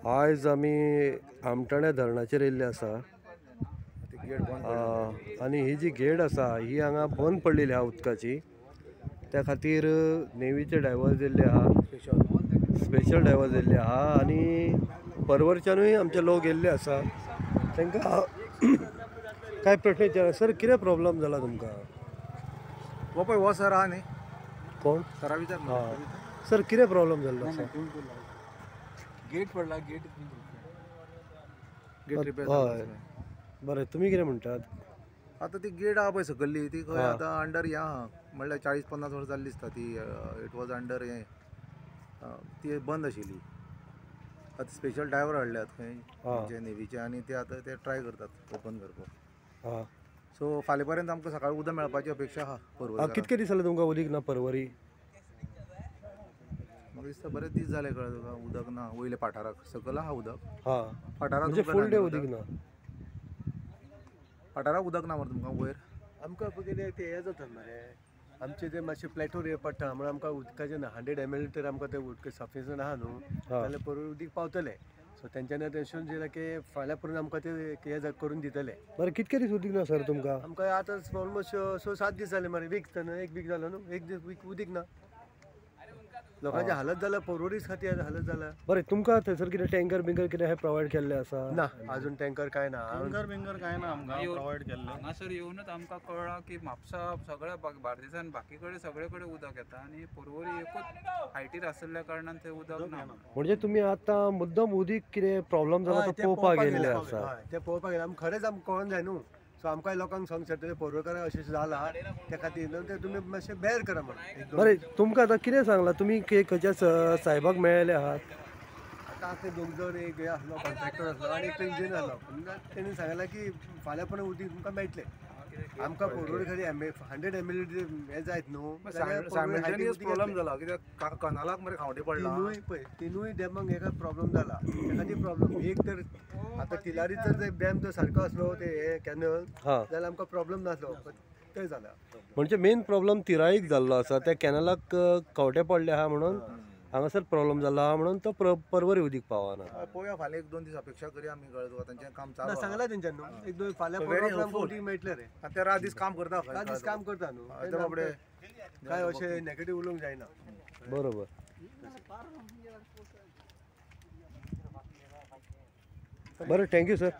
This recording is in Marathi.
आज आमी आमटाण्या धरणाचेर येयल्ले आसा आणि ही जी गेट आसा ही हांगा बंद पडलेली आहा उदकाची। त्या खातीर नेवीचे डायवर्स येयल्ले आहा, स्पेशल डायवर्स येयल्ले आहा आणि परवरच्यानूय आमचे लोक येयल्ले आसा। तांकां काय प्रश्न विचारला, सर कितें प्रॉब्लेम जाला तुमकां? हो पळय हो सर आहा न्ही, कोण सरा विचार सर कितें प्रॉब्लेम जाल्लो आसा? गेट पडला, गेट रिपेअर हय बरें, तुमी कितें म्हणटात? आतां ती गेट आहा पळय सकयल्ली ती खंय आतां अंडर हें आहा, म्हणल्यार 40-50 वर्सां जाल्ली दिसता ती। इट वॉज अंडर हें ती बंद आशिल्ली। आतां स्पेशल ड्रायव्हर हाडल्यात खंय नेवीचे आनी ते आतां ते ट्राय करतात ओपन करपाक। सो फाल्यां पर्यंत आमकां सकाळीं उदक मेळपाची अपेक्षा आहा परवरी। कितके दीस जाले तुमकां उदीक ना परवरी? म्हाका दिसता बरेच दीस जाले कळ्ळें तुका, उदक ना वयले पाठाराक। सकयल आहा उदक, हा पाठाराक म्हणजे फूल डे उदीक ना। पाठाराक उदक ना मरे तुमकां वयर? आमकां कितें ते हें जाता मरे, आमचे ते मातशें प्लेटूर हे पडटा म्हणून आमकां उदकाचें 100 ml तर आमकां ते उदक सफिशियंट आहा न्हू, जाल्यार परवरी उदीक पावतले। सो तेंच्यांनी आतां अशें दिलां की फाल्यां पर्यंत आमकां ते हे करून दितले। बरें, कितके दीस उदीक ना सर तुमकां? आमकां आतां ऑलमोस्ट 6-7 दीस जाले मरे, वीक एक वीक जालो न्हू, एक दीस वीक उदीक ना। लोकांची हालत जाला, परवरीच खातीर हालत जाला। बरें, तुमकां थंयसर कितें टँकर बिंकर कितें प्रोवायड केल्ले आसा? ना, अजून टँकर काय ना। टँकर काय ना आमकां प्रोवायड केल्लें। हांगासर येवनूच आमकां कळ्ळां की म्हापसा सगळ्या बार्देसान बाकी कडेन सगळे कडेन उदक येता आनी परवरी एकूच हायटीर आसल्या कारणान थंय उदक ना। म्हणजे तुमी आतां मुद्दम उदीक कितें प्रॉब्लेम जाला तो पळोवपाक गेल्ले आसा? ते पळोवपाक गेले, आमकां खरेंच आमकां कळोन जाय न्हू। सो आमकां लोकांक सांगूंक शकता परवरकारांक अशें जाला, त्या खातीर ते तुमी मातशें बेर करा म्हणून। बरें, तुमकां आतां कितें सांगलां तुमी, खंयच्या साहेबाक मेळ्ळेले आहात? आतां ते दोग जण एक हे आसलो कॉन्ट्रॅक्टर आसलो आनी एक इंजिनियर आसलो। तेणी सांगलां की फाल्यां पर्यंत उदीक तुमकां मेळटलें। आमकां परवरी खातीर 100 ml हे जायत न्हू, सायमल्टेनियस प्रॉब्लेम जाला कित्याक कनालाक मरे खावटी पडला। तिनूय डॅमाक हेका प्रॉब्लेम जाला, त्या खातीर प्रॉब्लेम। एक तर आतां तिलारीचो जर डॅम जर सारको आसलो ते हे कॅनल, जाल्यार आमकां प्रॉब्लेम नासलो, ते जाला। म्हणजे मेन प्रॉब्लेम तिराईक जाल्लो आसा, त्या कॅनलाक खवटे पडले आहा म्हणून हांगासर प्रॉब्लेम जाला म्हणून तो परवरी उदीक पावना। पळोवया फाल्यां 1-2 दीस अपेक्षा करया आमी, कळ्ळें तुका, तांचें काम चालू आसा। सांगलां तेंच्यानी न्हू, 1-2 फाल्यां परवां उदीक मेळटलें रे। आनी ते रात दीस काम करता खंय? रात दीस काम करता न्हू, बाबडे काय अशें नॅगेटीव उलोवंक जायना। बरोबर। बरें, थँक्यू सर।